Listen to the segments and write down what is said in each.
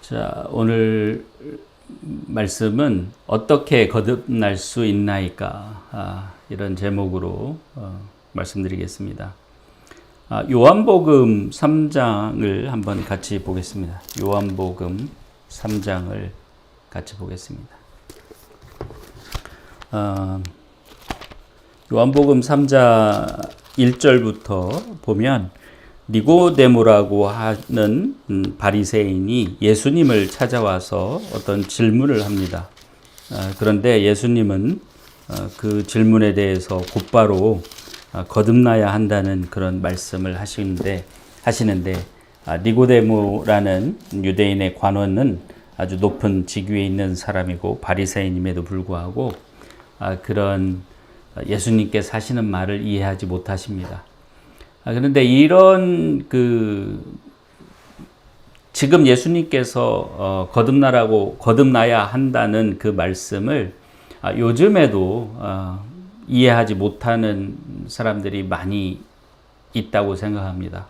자, 오늘 말씀은 어떻게 거듭날 수 있나이까? 이런 제목으로 말씀드리겠습니다. 요한복음 3장을 한번 같이 보겠습니다. 요한복음 3장을 같이 보겠습니다. 요한복음 3장 1절부터 보면 니고데모라고 하는 바리새인이 예수님을 찾아와서 어떤 질문을 합니다. 그런데 예수님은 그 질문에 대해서 곧바로 거듭나야 한다는 그런 말씀을 하시는데 니고데모라는 유대인의 관원은 아주 높은 직위에 있는 사람이고 바리새인임에도 불구하고 그런 예수님께서 하시는 말을 이해하지 못하십니다. 그런데 이런 지금 예수님께서 거듭나야 한다는 그 말씀을 요즘에도 이해하지 못하는 사람들이 많이 있다고 생각합니다.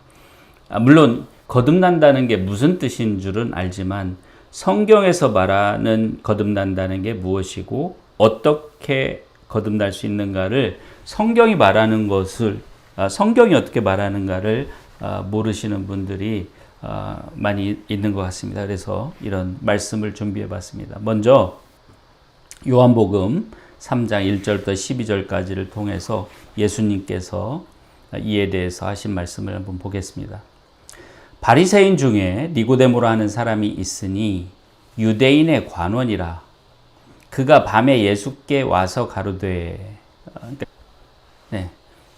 물론 거듭난다는 게 무슨 뜻인 줄은 알지만 성경에서 말하는 거듭난다는 게 무엇이고 어떻게 거듭날 수 있는가를 성경이 말하는 것을 성경이 어떻게 말하는가를 모르시는 분들이 많이 있는 것 같습니다. 그래서 이런 말씀을 준비해 봤습니다. 먼저 요한복음 3장 1절부터 12절까지를 통해서 예수님께서 이에 대해서 하신 말씀을 한번 보겠습니다. 바리새인 중에 니고데모라 하는 사람이 있으니 유대인의 관원이라. 그가 밤에 예수께 와서 가로되.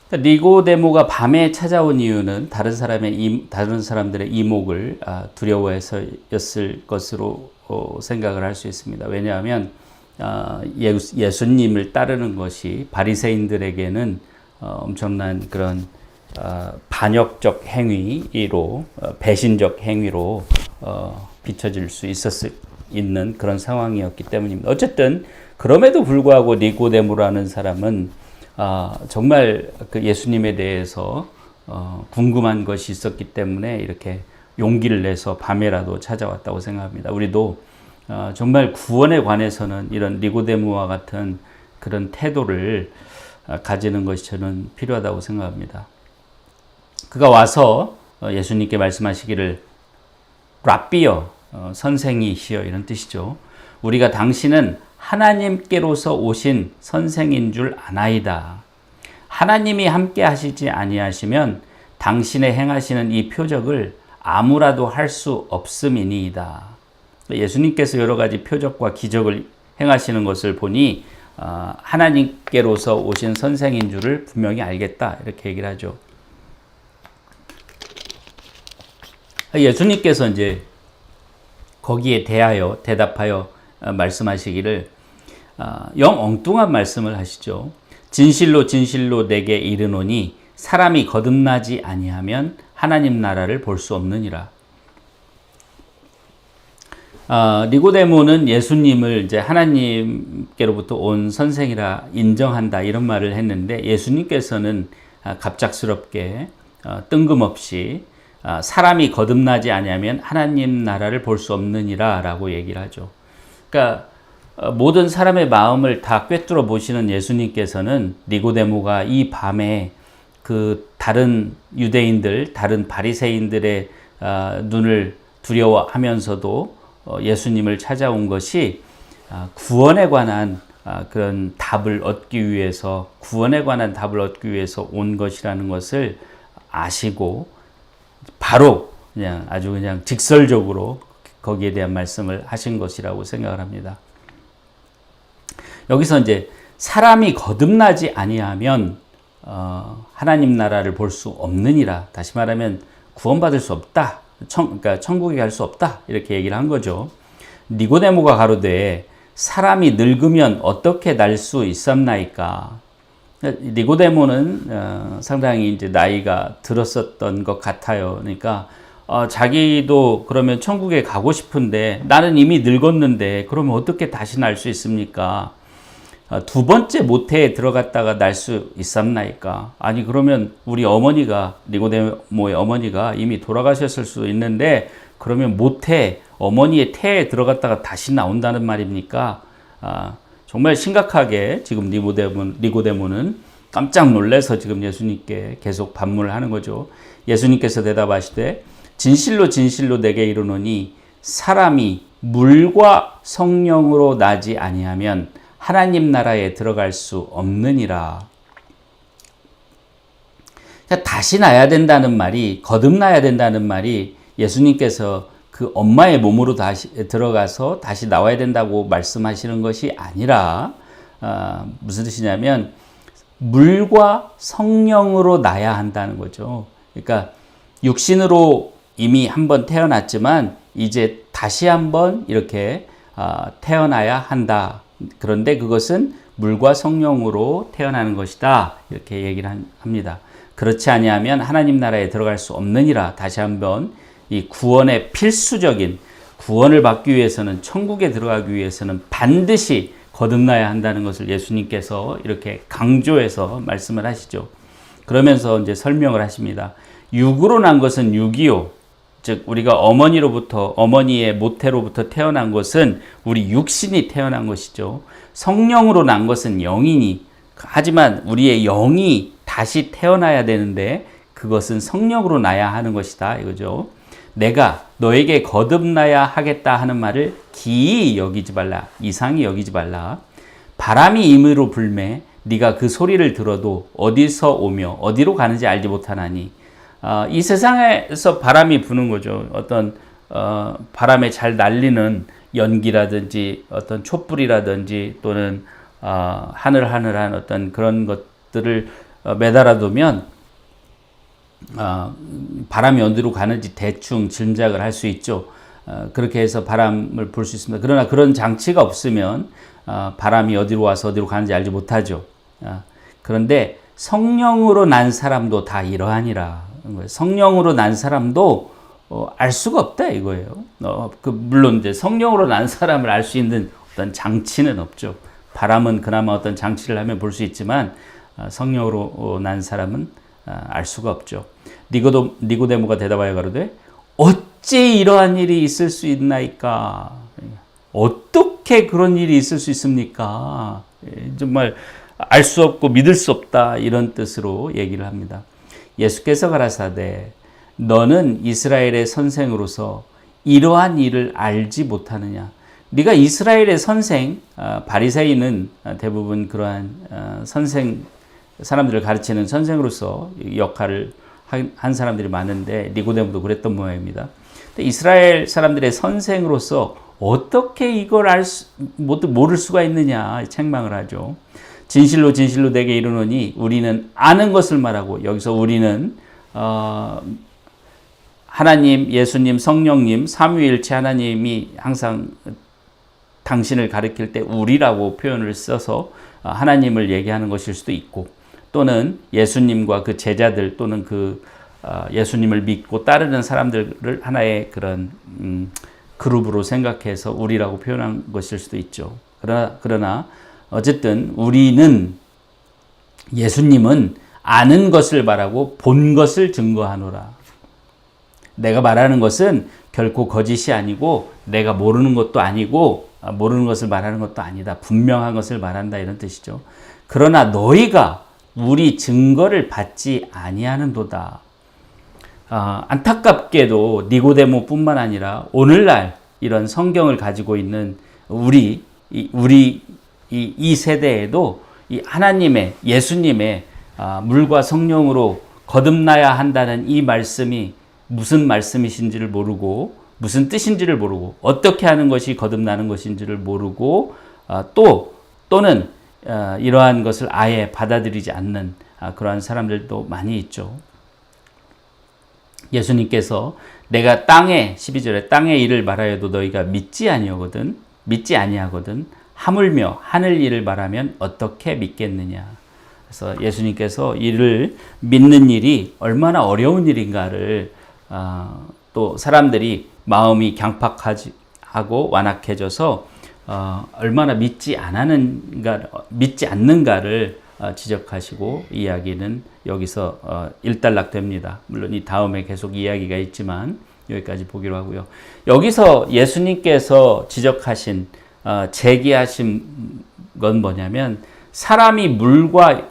니고데모가 밤에 찾아온 이유는 다른 사람들의 이목을 두려워해서였을 것으로 생각을 할 수 있습니다. 왜냐하면 예수님을 따르는 것이 바리새인들에게는 엄청난 그런 반역적 행위로 배신적 행위로 비춰질 수 있는 그런 상황이었기 때문입니다. 어쨌든 그럼에도 불구하고 니고데모라는 사람은 정말 그 예수님에 대해서 궁금한 것이 있었기 때문에 이렇게 용기를 내서 밤에라도 찾아왔다고 생각합니다. 우리도 정말 구원에 관해서는 이런 니고데모와 같은 그런 태도를 가지는 것이 저는 필요하다고 생각합니다. 그가 와서 예수님께 말씀하시기를 랍비여, 선생이시여 이런 뜻이죠. 우리가 당신은 하나님께로서 오신 선생인 줄 아나이다. 하나님이 함께 하시지 아니하시면 당신의 행하시는 이 표적을 아무라도 할 수 없음이니이다. 예수님께서 여러 가지 표적과 기적을 행하시는 것을 보니 하나님께로서 오신 선생인 줄을 분명히 알겠다. 이렇게 얘기를 하죠. 예수님께서 이제 거기에 대답하여 말씀하시기를 영 엉뚱한 말씀을 하시죠. 진실로 진실로 내게 이르노니 사람이 거듭나지 아니하면 하나님 나라를 볼 수 없느니라. 니고데모는 예수님을 이제 하나님께로부터 온 선생이라 인정한다 이런 말을 했는데 예수님께서는 갑작스럽게 뜬금없이 사람이 거듭나지 아니하면 하나님 나라를 볼 수 없느니라 라고 얘기를 하죠. 그러니까 모든 사람의 마음을 다 꿰뚫어 보시는 예수님께서는 니고데모가 이 밤에 그 다른 유대인들, 다른 바리새인들의 눈을 두려워하면서도 예수님을 찾아온 것이 구원에 관한 그런 답을 얻기 위해서 온 것이라는 것을 아시고 바로 그냥 직설적으로 거기에 대한 말씀을 하신 것이라고 생각을 합니다. 여기서 이제 사람이 거듭나지 아니하면 하나님 나라를 볼 수 없느니라. 다시 말하면 구원받을 수 없다. 그러니까 천국에 갈 수 없다. 이렇게 얘기를 한 거죠. 니고데모가 가로되 사람이 늙으면 어떻게 날 수 있었나이까. 니고데모는 상당히 이제 나이가 들었었던 것 같아요. 그러니까 자기도 그러면 천국에 가고 싶은데 나는 이미 늙었는데 그러면 어떻게 다시 날 수 있습니까? 두 번째 모태에 들어갔다가 날 수 있었나이까? 아니 그러면 우리 어머니가 니고데모의 어머니가 이미 돌아가셨을 수 있는데 그러면 모태 어머니의 태에 들어갔다가 다시 나온다는 말입니까? 정말 심각하게 지금 니고데모는 깜짝 놀라서 지금 예수님께 계속 반문을 하는 거죠. 예수님께서 대답하시되 진실로 진실로 내게 이르노니 사람이 물과 성령으로 나지 아니하면 하나님 나라에 들어갈 수 없느니라. 다시 나야 된다는 말이, 거듭나야 된다는 말이 예수님께서 그 엄마의 몸으로 다시 들어가서 다시 나와야 된다고 말씀하시는 것이 아니라 무슨 뜻이냐면 물과 성령으로 나야 한다는 거죠. 그러니까 육신으로 이미 한번 태어났지만 이제 다시 한번 이렇게 태어나야 한다. 그런데 그것은 물과 성령으로 태어나는 것이다. 이렇게 얘기를 합니다. 그렇지 아니하면 하나님 나라에 들어갈 수 없느니라. 다시 한번 이 구원의 필수적인, 구원을 받기 위해서는, 천국에 들어가기 위해서는 반드시 거듭나야 한다는 것을 예수님께서 이렇게 강조해서 말씀을 하시죠. 그러면서 이제 설명을 하십니다. 육으로 난 것은 육이요. 즉 우리가 어머니의 모태로부터 태어난 것은 우리 육신이 태어난 것이죠. 성령으로 난 것은 영이니, 하지만 우리의 영이 다시 태어나야 되는데 그것은 성령으로 나야 하는 것이다 이거죠. 내가 너에게 거듭나야 하겠다 하는 말을 기이 여기지 말라, 이상히 여기지 말라. 바람이 임의로 불매 네가 그 소리를 들어도 어디서 오며 어디로 가는지 알지 못하나니. 이 세상에서 바람이 부는 거죠. 어떤 바람에 잘 날리는 연기라든지 어떤 촛불이라든지 또는 하늘하늘한 어떤 그런 것들을 매달아 두면 바람이 어디로 가는지 대충 짐작을 할 수 있죠. 그렇게 해서 바람을 볼 수 있습니다. 그러나 그런 장치가 없으면 바람이 어디로 와서 어디로 가는지 알지 못하죠. 그런데 성령으로 난 사람도 다 이러하니라. 성령으로 난 사람도 알 수가 없다 이거예요. 물론 이제 성령으로 난 사람을 알 수 있는 어떤 장치는 없죠. 바람은 그나마 어떤 장치를 하면 볼 수 있지만 성령으로 난 사람은 알 수가 없죠. 니고데모가 대답하여 가로되 어찌 이러한 일이 있을 수 있나이까? 어떻게 그런 일이 있을 수 있습니까? 정말 알 수 없고 믿을 수 없다 이런 뜻으로 얘기를 합니다. 예수께서 가라사대 너는 이스라엘의 선생으로서 이러한 일을 알지 못하느냐? 네가 이스라엘의 선생, 바리새인은 대부분 그러한 선생, 사람들을 가르치는 선생으로서 역할을 한 사람들이 많은데 니고데모도 그랬던 모양입니다. 근데 이스라엘 사람들의 선생으로서 어떻게 이걸 모를 수가 있느냐 책망을 하죠. 진실로 진실로 내게 이르노니 우리는 아는 것을 말하고, 여기서 우리는 하나님, 예수님, 성령님, 삼위일체 하나님이 항상 당신을 가리킬 때 우리라고 표현을 써서 하나님을 얘기하는 것일 수도 있고, 또는 예수님과 그 제자들 또는 그 예수님을 믿고 따르는 사람들을 하나의 그런 그룹으로 생각해서 우리라고 표현한 것일 수도 있죠. 그러나 어쨌든 우리는, 예수님은 아는 것을 말하고 본 것을 증거하노라. 내가 말하는 것은 결코 거짓이 아니고 내가 모르는 것도 아니고 모르는 것을 말하는 것도 아니다. 분명한 것을 말한다 이런 뜻이죠. 그러나 너희가 우리 증거를 받지 아니하는도다. 안타깝게도 니고데모뿐만 아니라 오늘날 이런 성경을 가지고 있는 이 세대에도 이 하나님의, 예수님의 물과 성령으로 거듭나야 한다는 이 말씀이 무슨 말씀이신지를 모르고, 무슨 뜻인지를 모르고, 어떻게 하는 것이 거듭나는 것인지를 모르고, 또는 이러한 것을 아예 받아들이지 않는 그러한 사람들도 많이 있죠. 예수님께서 내가 12절에 땅의 일을 말하여도 너희가 믿지 아니하거든 하물며 하늘 일을 말하면 어떻게 믿겠느냐. 그래서 예수님께서 이를 믿는 일이 얼마나 어려운 일인가를 또 사람들이 마음이 강팍하고 완악해져서 얼마나 믿지 않는가를 지적하시고 이야기는 여기서 일단락됩니다. 물론 이 다음에 계속 이야기가 있지만 여기까지 보기로 하고요. 여기서 예수님께서 지적하신 제기하신 건 뭐냐면 사람이 물과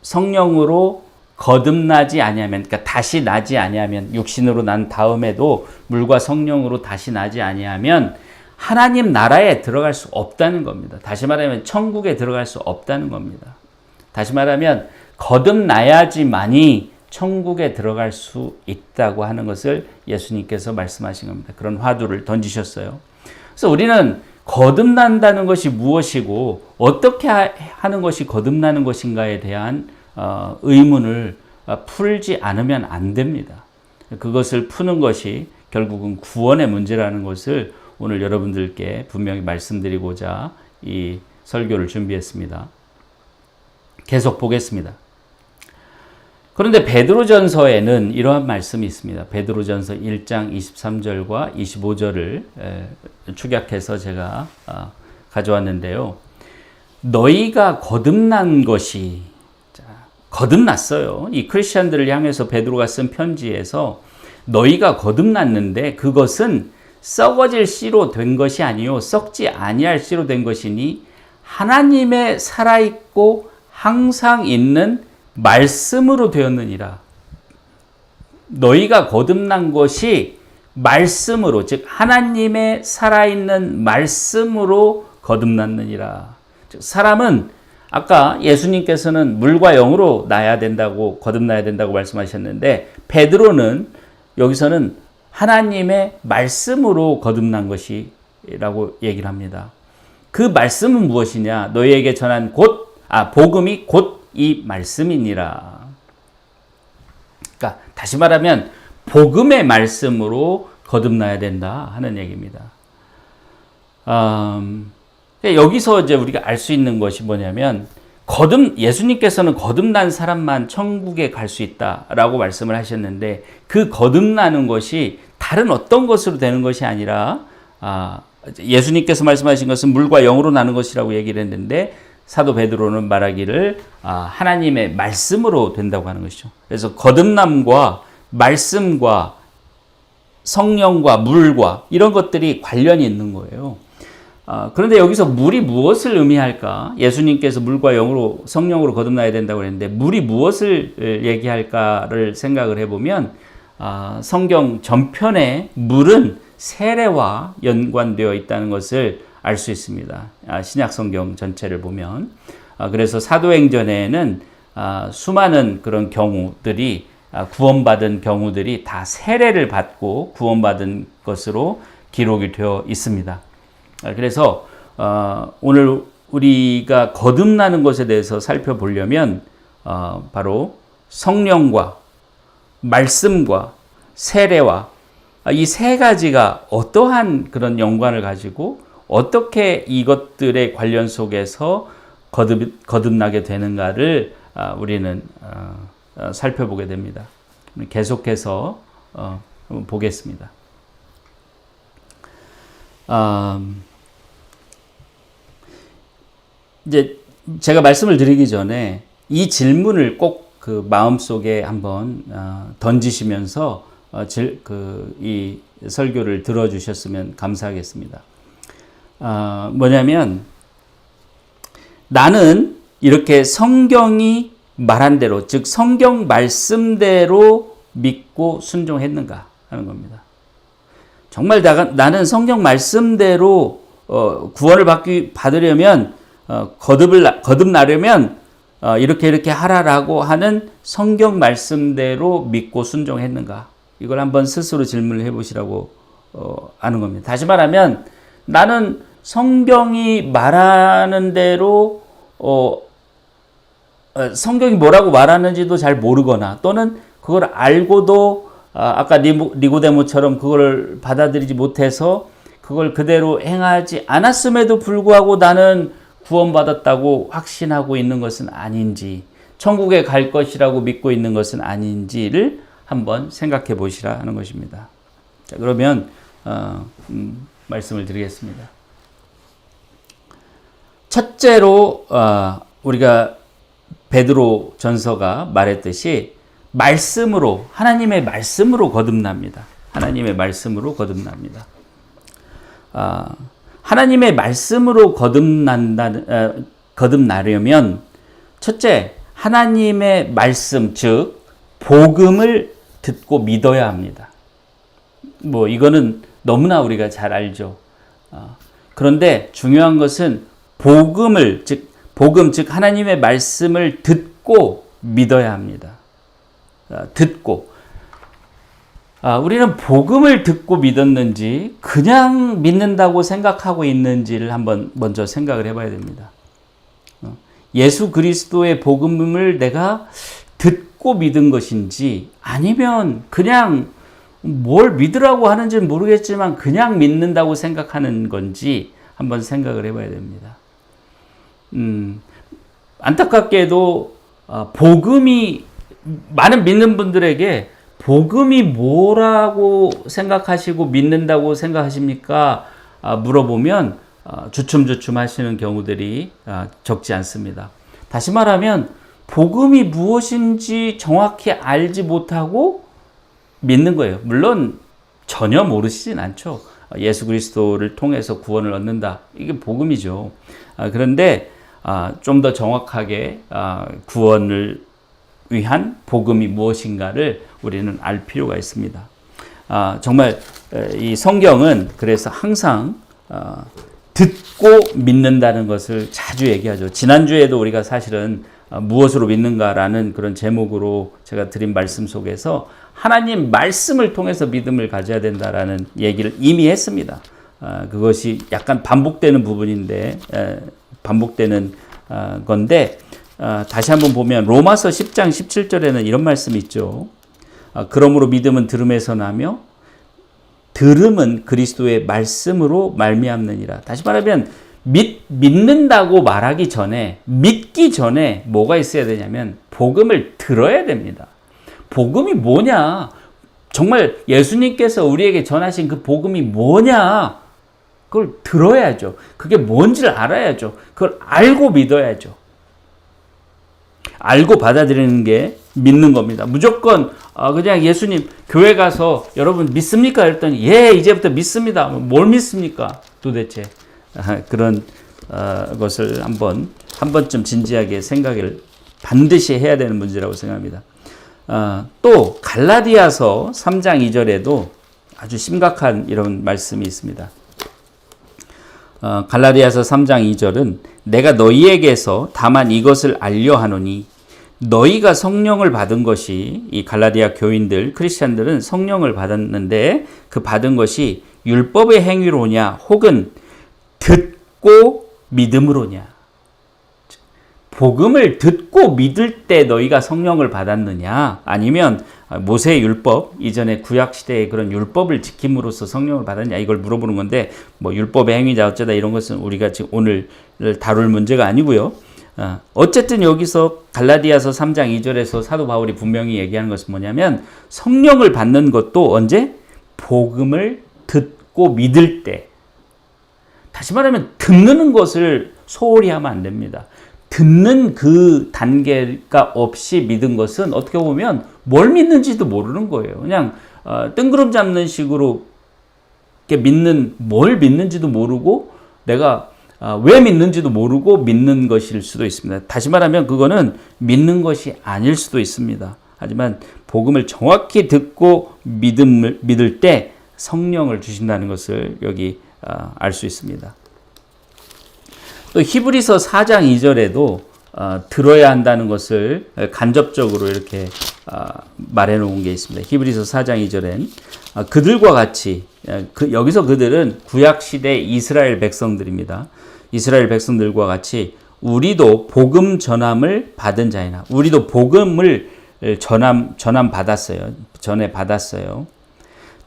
성령으로 거듭나지 아니하면, 그러니까 다시 나지 아니하면, 육신으로 난 다음에도 물과 성령으로 다시 나지 아니하면 하나님 나라에 들어갈 수 없다는 겁니다. 다시 말하면 천국에 들어갈 수 없다는 겁니다. 다시 말하면 거듭나야지만이 천국에 들어갈 수 있다고 하는 것을 예수님께서 말씀하신 겁니다. 그런 화두를 던지셨어요. 그래서 우리는 거듭난다는 것이 무엇이고 어떻게 하는 것이 거듭나는 것인가에 대한 의문을 풀지 않으면 안 됩니다. 그것을 푸는 것이 결국은 구원의 문제라는 것을 오늘 여러분들께 분명히 말씀드리고자 이 설교를 준비했습니다. 계속 보겠습니다. 그런데 베드로전서에는 이러한 말씀이 있습니다. 베드로전서 1장 23절과 25절을 축약해서 제가 가져왔는데요. 너희가 거듭난 것이, 거듭났어요. 이 크리스천들을 향해서 베드로가 쓴 편지에서 너희가 거듭났는데 그것은 썩어질 씨로 된 것이 아니요 썩지 아니할 씨로 된 것이니 하나님의 살아있고 항상 있는 말씀으로 되었느니라. 너희가 거듭난 것이 말씀으로, 즉 하나님의 살아있는 말씀으로 거듭났느니라. 즉 사람은 아까 예수님께서는 물과 영으로 나야 된다고, 거듭나야 된다고 말씀하셨는데 베드로는 여기서는 하나님의 말씀으로 거듭난 것이라고 얘기를 합니다. 그 말씀은 무엇이냐? 너희에게 전한 복음이 곧 이 말씀이니라. 그러니까 다시 말하면 복음의 말씀으로 거듭나야 된다 하는 얘기입니다. 여기서 이제 우리가 알 수 있는 것이 뭐냐면 예수님께서는 거듭난 사람만 천국에 갈 수 있다라고 말씀을 하셨는데 그 거듭나는 것이 다른 어떤 것으로 되는 것이 아니라 예수님께서 말씀하신 것은 물과 영으로 나는 것이라고 얘기를 했는데 사도 베드로는 말하기를 하나님의 말씀으로 된다고 하는 것이죠. 그래서 거듭남과 말씀과 성령과 물과 이런 것들이 관련이 있는 거예요. 그런데 여기서 물이 무엇을 의미할까? 예수님께서 물과 영으로 성령으로 거듭나야 된다고 했는데 물이 무엇을 얘기할까를 생각을 해보면 성경 전편에 물은 세례와 연관되어 있다는 것을 알 수 있습니다. 신약 성경 전체를 보면. 그래서 사도행전에는 수많은 그런 경우들이 구원받은 경우들이 다 세례를 받고 구원받은 것으로 기록이 되어 있습니다. 그래서 오늘 우리가 거듭나는 것에 대해서 살펴보려면 바로 성령과 말씀과 세례와 이 세 가지가 어떠한 그런 연관을 가지고 어떻게 이것들의 관련 속에서 거듭나게 되는가를 우리는 살펴보게 됩니다. 계속해서 보겠습니다. 이제 제가 말씀을 드리기 전에 이 질문을 꼭 그 마음속에 한번 던지시면서 이 설교를 들어주셨으면 감사하겠습니다. 뭐냐면 나는 이렇게 성경이 말한 대로, 즉 성경 말씀대로 믿고 순종했는가 하는 겁니다. 정말 나는 성경 말씀대로 구원을 받으려면 거듭나려면 이렇게 하라라고 하는 성경 말씀대로 믿고 순종했는가? 이걸 한번 스스로 질문을 해보시라고 하는 겁니다. 다시 말하면 나는 성경이 말하는 대로 성경이 뭐라고 말하는지도 잘 모르거나 또는 그걸 알고도 아까 니고데모처럼 그걸 받아들이지 못해서 그걸 그대로 행하지 않았음에도 불구하고 나는 구원받았다고 확신하고 있는 것은 아닌지, 천국에 갈 것이라고 믿고 있는 것은 아닌지를 한번 생각해 보시라 하는 것입니다. 자, 그러면 말씀을 드리겠습니다. 첫째로 우리가 베드로 전서가 말했듯이 말씀으로, 하나님의 말씀으로 거듭납니다. 하나님의 말씀으로 거듭납니다. 하나님의 말씀으로 거듭나려면 첫째, 하나님의 말씀, 즉 복음을 듣고 믿어야 합니다. 이거는 너무나 우리가 잘 알죠. 그런데 중요한 것은 복음, 즉 하나님의 말씀을 듣고 믿어야 합니다. 듣고. 우리는 복음을 듣고 믿었는지 그냥 믿는다고 생각하고 있는지를 한번 먼저 생각을 해봐야 됩니다. 예수 그리스도의 복음을 내가 듣고 믿은 것인지 아니면 그냥 뭘 믿으라고 하는지는 모르겠지만 그냥 믿는다고 생각하는 건지 한번 생각을 해봐야 됩니다. 안타깝게도 복음이 많은 믿는 분들에게 복음이 뭐라고 생각하시고 믿는다고 생각하십니까? 물어보면 주춤주춤 하시는 경우들이 적지 않습니다. 다시 말하면 복음이 무엇인지 정확히 알지 못하고 믿는 거예요. 물론 전혀 모르시진 않죠. 예수 그리스도를 통해서 구원을 얻는다. 이게 복음이죠. 그런데 좀 더 정확하게 구원을 위한 복음이 무엇인가를 우리는 알 필요가 있습니다. 정말 이 성경은 그래서 항상 듣고 믿는다는 것을 자주 얘기하죠. 지난주에도 우리가 사실은 무엇으로 믿는가라는 그런 제목으로 제가 드린 말씀 속에서 하나님 말씀을 통해서 믿음을 가져야 된다라는 얘기를 이미 했습니다. 그것이 약간 반복되는 부분인데 반복되는 건데 다시 한번 보면 로마서 10장 17절에는 이런 말씀이 있죠. 그러므로 믿음은 들음에서 나며 들음은 그리스도의 말씀으로 말미암느니라. 다시 말하면 믿는다고 말하기 전에, 믿기 전에 뭐가 있어야 되냐면 복음을 들어야 됩니다. 복음이 뭐냐? 정말 예수님께서 우리에게 전하신 그 복음이 뭐냐? 그걸 들어야죠. 그게 뭔지를 알아야죠. 그걸 알고 믿어야죠. 알고 받아들이는 게 믿는 겁니다. 무조건 그냥 예수님 교회 가서 여러분 믿습니까? 그랬더니 예, 이제부터 믿습니다. 뭘 믿습니까? 도대체 그런 것을 한 번쯤 진지하게 생각을 반드시 해야 되는 문제라고 생각합니다. 또 갈라디아서 3장 2절에도 아주 심각한 이런 말씀이 있습니다. 갈라디아서 3장 2절은 내가 너희에게서 다만 이것을 알려 하노니 너희가 성령을 받은 것이, 이 갈라디아 교인들, 크리스찬들은 성령을 받았는데 그 받은 것이 율법의 행위로냐 혹은 듣고 믿음으로냐. 복음을 듣고 믿을 때 너희가 성령을 받았느냐, 아니면 모세의 율법, 이전에 구약시대의 그런 율법을 지킴으로써 성령을 받았냐, 이걸 물어보는 건데, 율법의 행위자 어쩌다 이런 것은 우리가 지금 오늘 다룰 문제가 아니고요. 어쨌든 여기서 갈라디아서 3장 2절에서 사도 바울이 분명히 얘기하는 것은 뭐냐면 성령을 받는 것도 언제? 복음을 듣고 믿을 때. 다시 말하면 듣는 것을 소홀히 하면 안 됩니다. 듣는 그 단계가 없이 믿은 것은 어떻게 보면 뭘 믿는지도 모르는 거예요. 그냥 뜬구름 잡는 식으로 이렇게 뭘 믿는지도 모르고 내가 왜 믿는지도 모르고 믿는 것일 수도 있습니다. 다시 말하면 그거는 믿는 것이 아닐 수도 있습니다. 하지만 복음을 정확히 듣고 믿을 때 성령을 주신다는 것을 여기 알 수 있습니다. 또 히브리서 4장 2절에도 들어야 한다는 것을 간접적으로 이렇게 말해 놓은 게 있습니다. 히브리서 4장 2절엔 그들과 같이, 여기서 그들은 구약시대 이스라엘 백성들입니다. 이스라엘 백성들과 같이 우리도 복음 전함을 받은 자이나, 우리도 복음을 전함 받았어요. 전에 받았어요.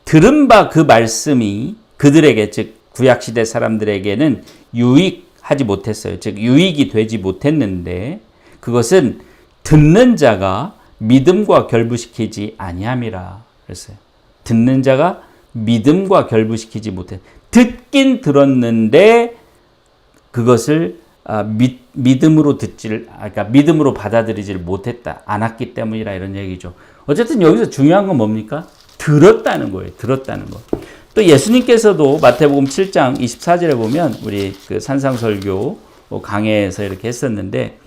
들은 바 그 말씀이 그들에게, 즉 구약시대 사람들에게는 유익하지 못했어요. 즉 유익이 되지 못했는데 그것은 듣는 자가 믿음과 결부시키지 아니함이라 그랬어요. 듣는 자가 믿음과 결부시키지 못해. 듣긴 들었는데 그것을 믿음으로 그러니까 믿음으로 받아들이지를 못했다. 않았기 때문이라 이런 얘기죠. 어쨌든 여기서 중요한 건 뭡니까? 들었다는 거예요. 들었다는 거. 또 예수님께서도 마태복음 7장 24절에 보면 우리 그 산상설교 강해에서 이렇게 했었는데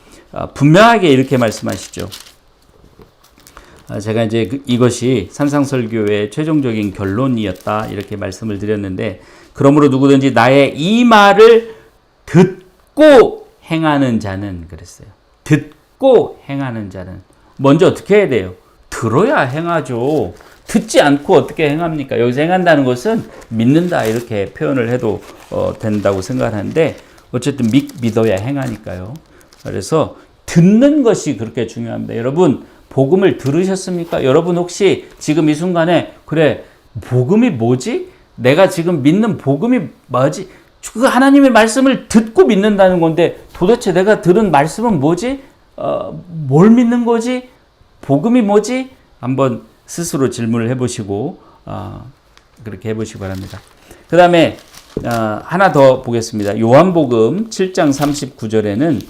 분명하게 이렇게 말씀하시죠. 제가 이제 이것이 산상설교의 최종적인 결론이었다 이렇게 말씀을 드렸는데, 그러므로 누구든지 나의 이 말을 듣고 행하는 자는, 그랬어요. 듣고 행하는 자는 먼저 어떻게 해야 돼요? 들어야 행하죠. 듣지 않고 어떻게 행합니까? 여기서 행한다는 것은 믿는다 이렇게 표현을 해도 된다고 생각하는데, 어쨌든 믿어야 행하니까요. 그래서 듣는 것이 그렇게 중요합니다. 여러분 복음을 들으셨습니까? 여러분 혹시 지금 이 순간에 그래 복음이 뭐지? 내가 지금 믿는 복음이 뭐지? 그 하나님의 말씀을 듣고 믿는다는 건데 도대체 내가 들은 말씀은 뭐지? 뭘 믿는 거지? 복음이 뭐지? 한번 스스로 질문을 해보시고 그렇게 해보시기 바랍니다. 그 다음에 하나 더 보겠습니다. 요한복음 7장 39절에는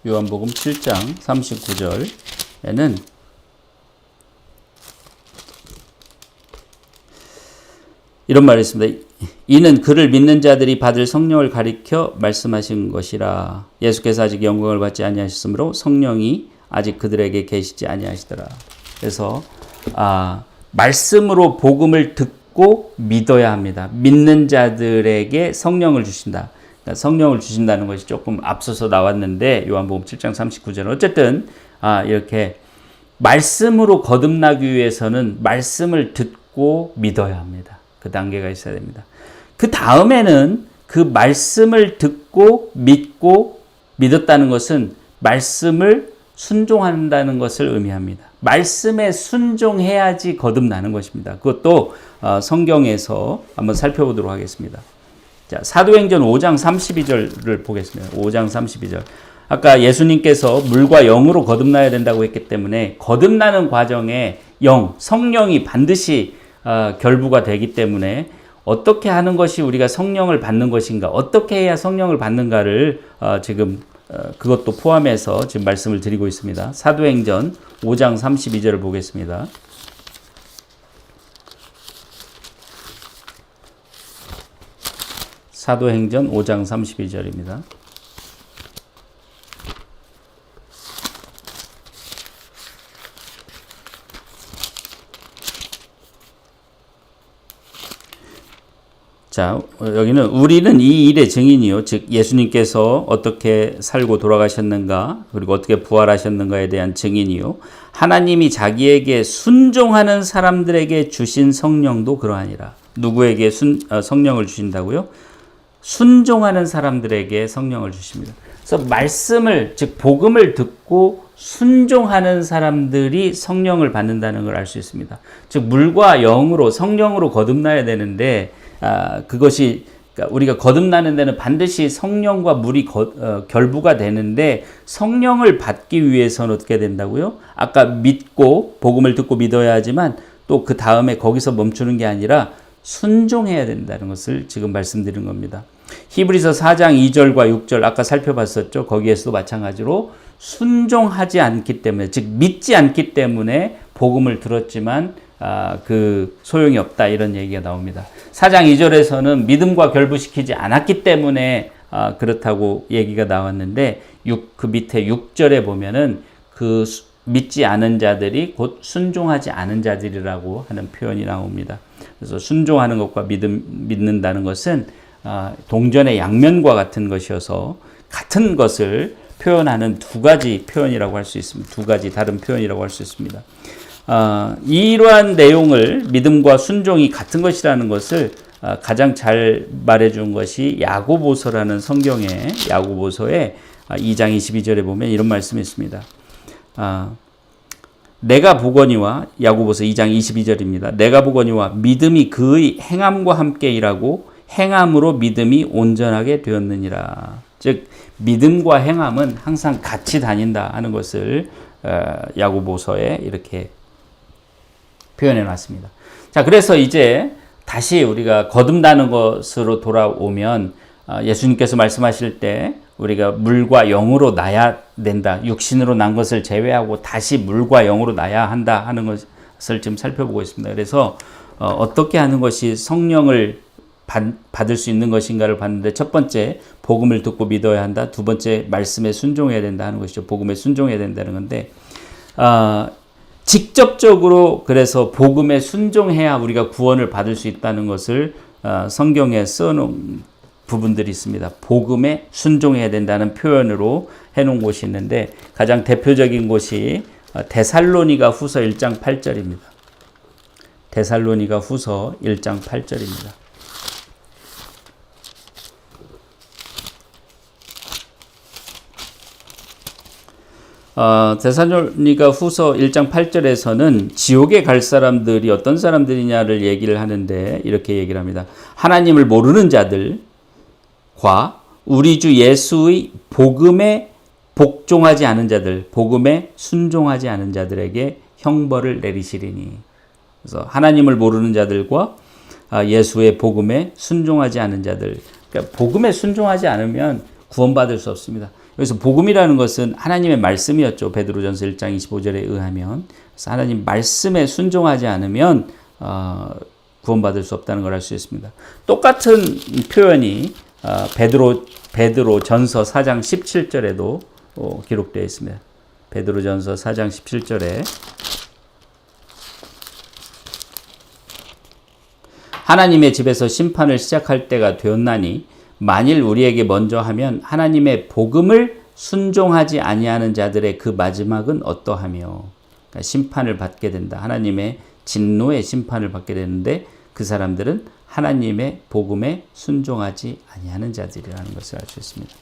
요한복음 7장 39절에는 이런 말이 있습니다. 이는 그를 믿는 자들이 받을 성령을 가리켜 말씀하신 것이라. 예수께서 아직 영광을 받지 아니하셨으므로 성령이 아직 그들에게 계시지 아니하시더라. 그래서 말씀으로 복음을 듣고 믿어야 합니다. 믿는 자들에게 성령을 주신다. 그러니까 성령을 주신다는 것이 조금 앞서서 나왔는데 요한복음 7장 39절은 어쨌든 이렇게 말씀으로 거듭나기 위해서는 말씀을 듣고 믿어야 합니다. 그 단계가 있어야 됩니다. 그 다음에는 그 말씀을 듣고 믿고 믿었다는 것은 말씀을 순종한다는 것을 의미합니다. 말씀에 순종해야지 거듭나는 것입니다. 그것도 성경에서 한번 살펴보도록 하겠습니다. 자, 사도행전 5장 32절을 보겠습니다. 5장 32절. 아까 예수님께서 물과 영으로 거듭나야 된다고 했기 때문에 거듭나는 과정에 성령이 반드시 결부가 되기 때문에 어떻게 하는 것이 우리가 성령을 받는 것인가, 어떻게 해야 성령을 받는가를 지금 그것도 포함해서 지금 말씀을 드리고 있습니다. 사도행전 5장 32절을 보겠습니다. 사도행전 5장 32절입니다. 자, 여기는 우리는 이 일의 증인이요. 즉, 예수님께서 어떻게 살고 돌아가셨는가, 그리고 어떻게 부활하셨는가에 대한 증인이요. 하나님이 자기에게 순종하는 사람들에게 주신 성령도 그러하니라. 누구에게 성령을 주신다고요? 순종하는 사람들에게 성령을 주십니다. 그래서 말씀을, 즉, 복음을 듣고 순종하는 사람들이 성령을 받는다는 걸 알 수 있습니다. 즉, 물과 영으로, 성령으로 거듭나야 되는데, 그것이 그러니까 우리가 거듭나는 데는 반드시 성령과 물이 결부가 되는데 성령을 받기 위해서는 어떻게 된다고요? 아까 믿고 복음을 듣고 믿어야 하지만 또 그 다음에 거기서 멈추는 게 아니라 순종해야 된다는 것을 지금 말씀드린 겁니다. 히브리서 4장 2절과 6절 아까 살펴봤었죠. 거기에서도 마찬가지로 순종하지 않기 때문에, 즉 믿지 않기 때문에 복음을 들었지만 그 소용이 없다 이런 얘기가 나옵니다. 4장 2절에서는 믿음과 결부시키지 않았기 때문에 그렇다고 얘기가 나왔는데 그 밑에 6절에 보면은 그 믿지 않은 자들이 곧 순종하지 않은 자들이라고 하는 표현이 나옵니다. 그래서 순종하는 것과 믿는다는 것은 동전의 양면과 같은 것이어서 같은 것을 표현하는 두 가지 표현이라고 할 수 있습니다. 두 가지 다른 표현이라고 할 수 있습니다. 이러한 내용을 믿음과 순종이 같은 것이라는 것을 가장 잘 말해준 것이 야고보서라는 성경의 야고보서의 2장 22절에 보면 이런 말씀이 있습니다. 내가 보거니와 야고보서 2장 22절입니다. 내가 보거니와 믿음이 그의 행함과 함께 일하고 행함으로 믿음이 온전하게 되었느니라. 즉 믿음과 행함은 항상 같이 다닌다 하는 것을 야고보서에 이렇게 표현해 놨습니다. 자, 그래서 이제 다시 우리가 거듭나는 것으로 돌아오면 예수님께서 말씀하실 때 우리가 물과 영으로 나야 된다. 육신으로 난 것을 제외하고 다시 물과 영으로 나야 한다 하는 것을 지금 살펴보고 있습니다. 그래서 어떻게 하는 것이 성령을 받을 수 있는 것인가를 봤는데, 첫 번째 복음을 듣고 믿어야 한다. 두 번째 말씀에 순종해야 된다 하는 것이죠. 복음에 순종해야 된다는 건데, 직접적으로 그래서 복음에 순종해야 우리가 구원을 받을 수 있다는 것을 성경에 써놓은 부분들이 있습니다. 복음에 순종해야 된다는 표현으로 해놓은 곳이 있는데, 가장 대표적인 곳이 데살로니가 후서 1장 8절입니다. 데살로니가 후서 1장 8절입니다. 데살로니가 후서 1장 8절에서는 지옥에 갈 사람들이 어떤 사람들이냐를 얘기를 하는데, 이렇게 얘기를 합니다. 하나님을 모르는 자들과 우리 주 예수의 복음에 복종하지 않은 자들, 복음에 순종하지 않은 자들에게 형벌을 내리시리니. 그래서 하나님을 모르는 자들과 예수의 복음에 순종하지 않은 자들, 그러니까 복음에 순종하지 않으면 구원받을 수 없습니다. 여기서 복음이라는 것은 하나님의 말씀이었죠. 베드로전서 1장 25절에 의하면. 그래서 하나님 말씀에 순종하지 않으면 구원받을 수 없다는 걸 알 수 있습니다. 똑같은 표현이 베드로전서 4장 17절에도 기록되어 있습니다. 베드로전서 4장 17절에 하나님의 집에서 심판을 시작할 때가 되었나니 만일 우리에게 먼저 하면 하나님의 복음을 순종하지 아니하는 자들의 그 마지막은 어떠하며, 그러니까 심판을 받게 된다. 하나님의 진노의 심판을 받게 되는데 그 사람들은 하나님의 복음에 순종하지 아니하는 자들이라는 것을 알 수 있습니다.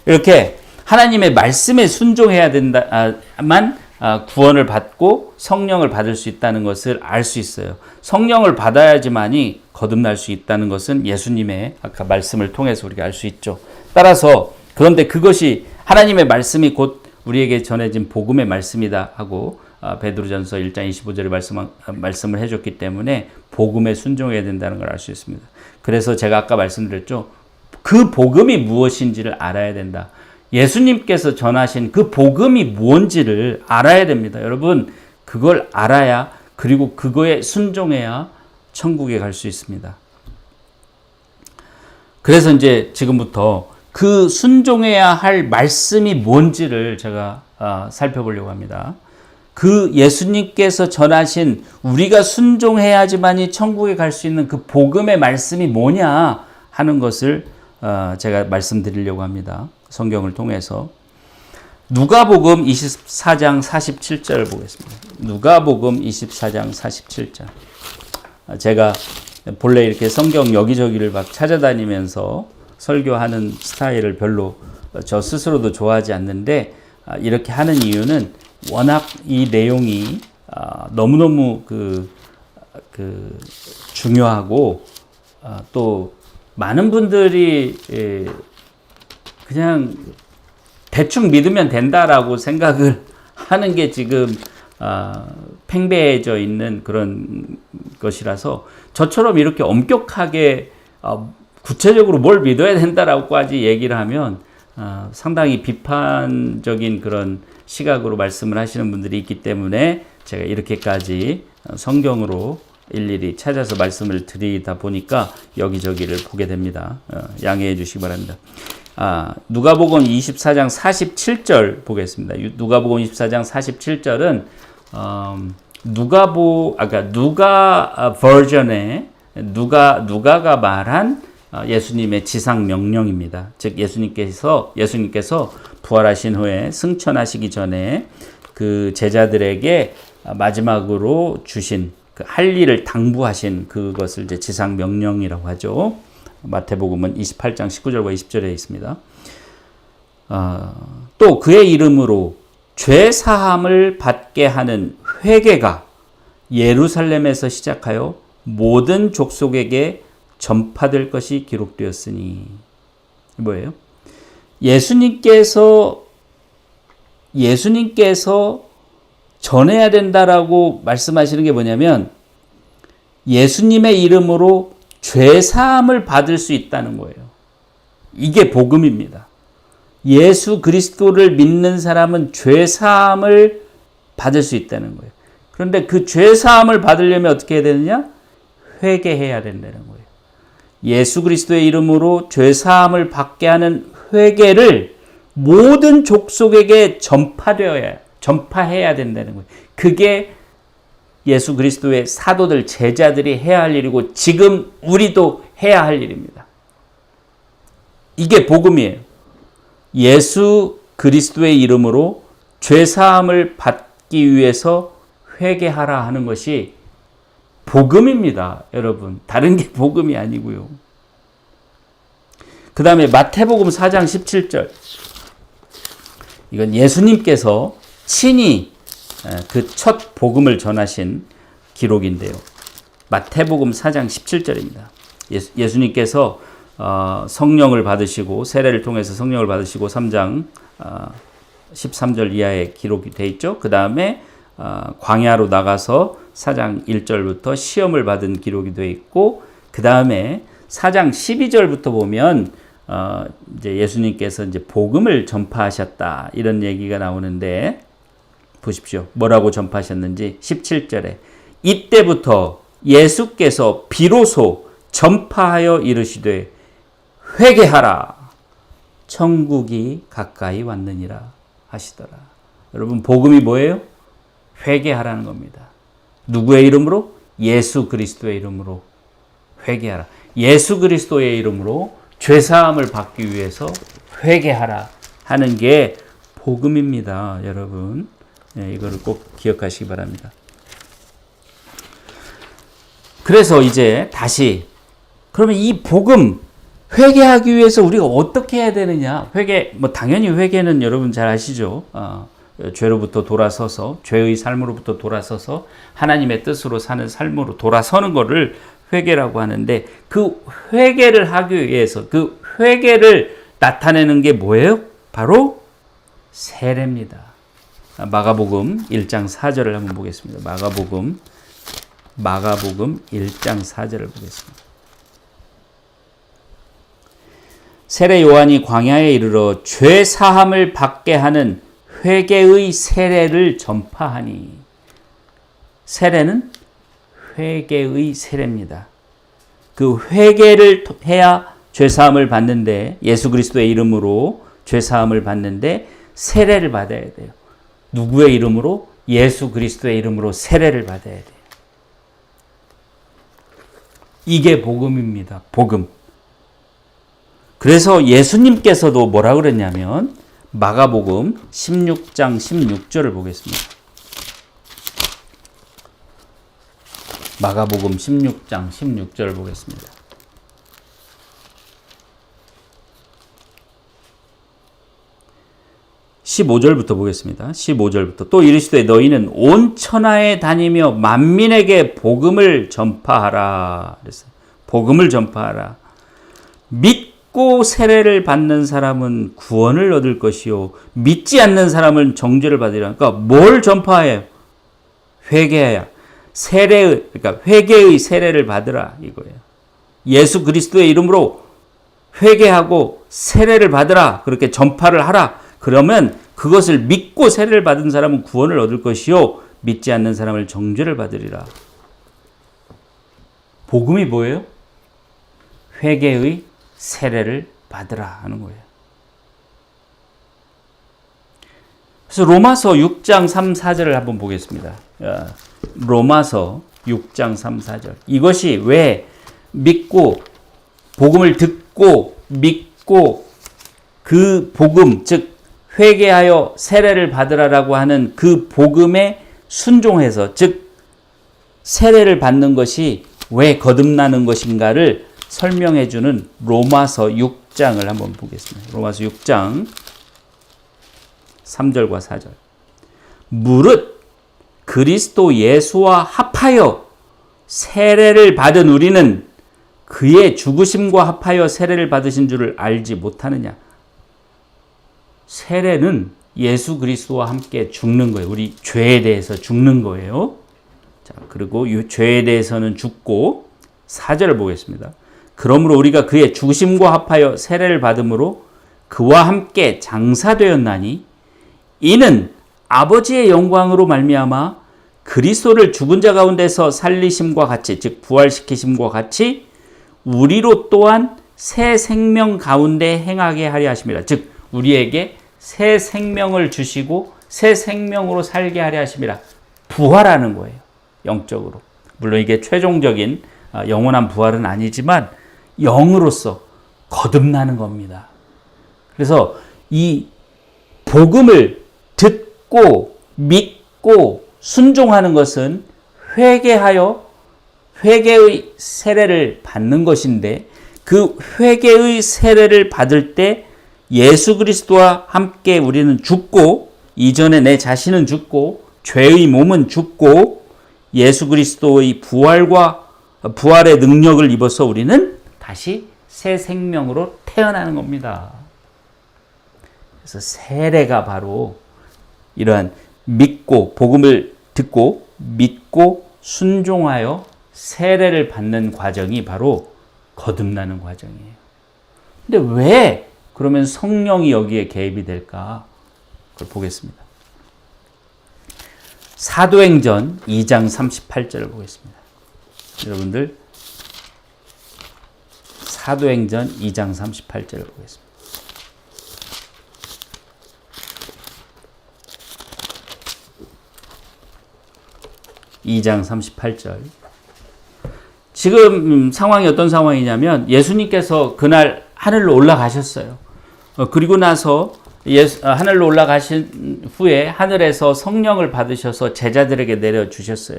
이렇게 하나님의 말씀에 순종해야 된다만 구원을 받고 성령을 받을 수 있다는 것을 알 수 있어요. 성령을 받아야지만이 거듭날 수 있다는 것은 예수님의 아까 말씀을 통해서 우리가 알 수 있죠. 따라서 그런데 그것이 하나님의 말씀이 곧 우리에게 전해진 복음의 말씀이다 하고 베드로전서 1장 25절에 말씀을 해줬기 때문에 복음에 순종해야 된다는 걸 알 수 있습니다. 그래서 제가 아까 말씀드렸죠. 그 복음이 무엇인지를 알아야 된다. 예수님께서 전하신 그 복음이 뭔지를 알아야 됩니다. 여러분, 그걸 알아야, 그리고 그거에 순종해야 천국에 갈 수 있습니다. 그래서 이제 지금부터 그 순종해야 할 말씀이 뭔지를 제가 살펴보려고 합니다. 그 예수님께서 전하신 우리가 순종해야지만이 천국에 갈 수 있는 그 복음의 말씀이 뭐냐 하는 것을 제가 말씀드리려고 합니다. 성경을 통해서. 누가복음 24장 47절을 보겠습니다. 누가복음 24장 47절. 제가 본래 이렇게 성경 여기저기를 막 찾아다니면서 설교하는 스타일을 별로 저 스스로도 좋아하지 않는데, 이렇게 하는 이유는 워낙 이 내용이 너무너무 중요하고 또 많은 분들이 그냥 대충 믿으면 된다라고 생각을 하는 게 지금 팽배해져 있는 그런 것이라서, 저처럼 이렇게 엄격하게 구체적으로 뭘 믿어야 된다라고까지 얘기를 하면 상당히 비판적인 그런 시각으로 말씀을 하시는 분들이 있기 때문에 제가 이렇게까지 성경으로 일일이 찾아서 말씀을 드리다 보니까 여기저기를 보게 됩니다. 양해해 주시기 바랍니다. 누가복음 24장 47절 보겠습니다. 누가복음 24장 47절은 누가 버전의 누가가 말한 예수님의 지상 명령입니다. 즉 예수님께서 부활하신 후에 승천하시기 전에 그 제자들에게 마지막으로 주신 그 할 일을 당부하신 그것을 이제 지상 명령이라고 하죠. 마태복음은 28장 19절과 20절에 있습니다. 또 그의 이름으로 죄 사함을 받게 하는 회개가 예루살렘에서 시작하여 모든 족속에게 전파될 것이 기록되었으니. 뭐예요? 예수님께서 전해야 된다라고 말씀하시는 게 뭐냐면, 예수님의 이름으로 죄 사함을 받을 수 있다는 거예요. 이게 복음입니다. 예수 그리스도를 믿는 사람은 죄사함을 받을 수 있다는 거예요. 그런데 그 죄사함을 받으려면 어떻게 해야 되느냐? 회개해야 된다는 거예요. 예수 그리스도의 이름으로 죄사함을 받게 하는 회개를 모든 족속에게 전파해야 된다는 거예요. 그게 예수 그리스도의 사도들, 제자들이 해야 할 일이고 지금 우리도 해야 할 일입니다. 이게 복음이에요. 예수 그리스도의 이름으로 죄사함을 받기 위해서 회개하라 하는 것이 복음입니다, 여러분. 다른 게 복음이 아니고요. 그 다음에 마태복음 4장 17절. 이건 예수님께서 친히 그 첫 복음을 전하신 기록인데요. 마태복음 4장 17절입니다. 예수님께서 성령을 받으시고 세례를 통해서 성령을 받으시고 3장 13절 이하의 기록이 돼 있죠. 그 다음에 광야로 나가서 4장 1절부터 시험을 받은 기록이 돼 있고, 그 다음에 4장 12절부터 보면 이제 예수님께서 이제 복음을 전파하셨다 이런 얘기가 나오는데 보십시오. 뭐라고 전파하셨는지 17절에 이때부터 예수께서 비로소 전파하여 이르시되 회개하라 천국이 가까이 왔느니라 하시더라. 여러분 복음이 뭐예요? 회개하라는 겁니다. 누구의 이름으로? 예수 그리스도의 이름으로 회개하라. 예수 그리스도의 이름으로 죄사함을 받기 위해서 회개하라 하는 게 복음입니다, 여러분. 네, 이거를 꼭 기억하시기 바랍니다. 그래서 이제 다시 그러면 이 복음 회개하기 위해서 우리가 어떻게 해야 되느냐? 당연히 회개는 여러분 잘 아시죠? 죄로부터 돌아서서, 죄의 삶으로부터 돌아서서 하나님의 뜻으로 사는 삶으로 돌아서는 것을 회개라고 하는데, 그 회개를 하기 위해서 그 회개를 나타내는 게 뭐예요? 바로 세례입니다. 마가복음 1장 4절을 한번 보겠습니다. 마가복음 1장 4절을 보겠습니다. 세례 요한이 광야에 이르러 죄 사함을 받게 하는 회개의 세례를 전파하니. 세례는 회개의 세례입니다. 그 회개를 해야 죄 사함을 받는데, 예수 그리스도의 이름으로 죄 사함을 받는데 세례를 받아야 돼요. 누구의 이름으로? 예수 그리스도의 이름으로 세례를 받아야 돼요. 이게 복음입니다. 복음. 그래서 예수님께서도 뭐라 그랬냐면 마가복음 16장 16절을 보겠습니다. 마가복음 16장 16절을 보겠습니다. (15절부터) 보겠습니다. 15절부터 또 이르시되 너희는 온 천하에 다니며 만민에게 복음을 전파하라. 그랬어요. 복음을 전파하라. 믿고 세례를 받는 사람은 구원을 얻을 것이요 믿지 않는 사람은 정죄를 받으리라. 그러니까 뭘 전파해요? 회개해야. 그러니까 회개의 세례를 받으라 이거예요. 예수 그리스도의 이름으로 회개하고 세례를 받으라. 그렇게 전파를 하라. 그러면 그것을 믿고 세례를 받은 사람은 구원을 얻을 것이요 믿지 않는 사람을 정죄를 받으리라. 복음이 뭐예요? 회개의 세례를 받으라 하는 거예요. 그래서 로마서 6장 3, 4절을 한번 보겠습니다. 로마서 6장 3, 4절. 이것이 왜 믿고 복음을 듣고 믿고 그 복음, 즉 회개하여 세례를 받으라라고 하는 그 복음에 순종해서, 즉 세례를 받는 것이 왜 거듭나는 것인가를 설명해 주는 로마서 6장을 한번 보겠습니다. 로마서 6장 3절과 4절. 무릇 그리스도 예수와 합하여 세례를 받은 우리는 그의 죽으심과 합하여 세례를 받으신 줄을 알지 못하느냐. 세례는 예수 그리스도와 함께 죽는 거예요. 우리 죄에 대해서 죽는 거예요. 자, 그리고 이 죄에 대해서는 죽고, 4절을 보겠습니다. 그러므로 우리가 그의 죽으심과 합하여 세례를 받음으로 그와 함께 장사되었나니 이는 아버지의 영광으로 말미암아 그리스도를 죽은 자 가운데서 살리심과 같이, 즉 부활시키심과 같이 우리로 또한 새 생명 가운데 행하게 하려 하심이라. 즉 우리에게 새 생명을 주시고 새 생명으로 살게 하려 하심이라. 부활하는 거예요. 영적으로. 물론 이게 최종적인 영원한 부활은 아니지만 영으로서 거듭나는 겁니다. 그래서 이 복음을 듣고 믿고 순종하는 것은 회개하여 회개의 세례를 받는 것인데, 그 회개의 세례를 받을 때 예수 그리스도와 함께 우리는 죽고, 이전에 내 자신은 죽고 죄의 몸은 죽고 예수 그리스도의 부활의 능력을 입어서 우리는 다시 새 생명으로 태어나는 겁니다. 그래서 세례가 바로 이러한 믿고 복음을 듣고 믿고 순종하여 세례를 받는 과정이 바로 거듭나는 과정이에요. 근데 왜 그러면 성령이 여기에 개입이 될까? 그걸 보겠습니다. 사도행전 2장 38절을 보겠습니다. 여러분들 사도행전 2장 38절을 보겠습니다. (2장 38절) 지금 상황이 어떤 상황이냐면 예수님께서 그날 하늘로 올라가셨어요. 그리고 나서 하늘로 올라가신 후에 하늘에서 성령을 받으셔서 제자들에게 내려주셨어요.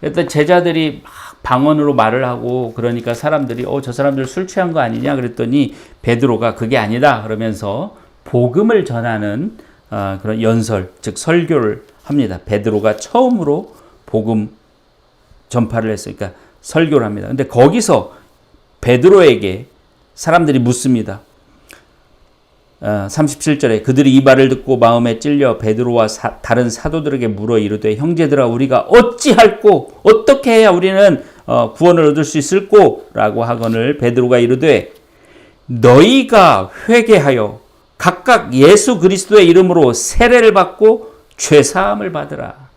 그래서 제자들이 막 방언으로 말을 하고 그러니까 사람들이 저 사람들 술 취한 거 아니냐 그랬더니 베드로가 그게 아니다 그러면서 복음을 전하는 그런 연설, 즉 설교를 합니다. 베드로가 처음으로 복음 전파를 했으니까 설교를 합니다. 근데 거기서 베드로에게 사람들이 묻습니다. 37절에 그들이 이 말을 듣고 마음에 찔려 베드로와 다른 사도들에게 물어 이르되 형제들아 우리가 어찌할꼬 어떻게 해야 우리는 구원을 얻을 수 있을꼬 라고 하거늘 베드로가 이르되 너희가 회개하여 각각 예수 그리스도의 이름으로 세례를 받고 죄사함을 받으라.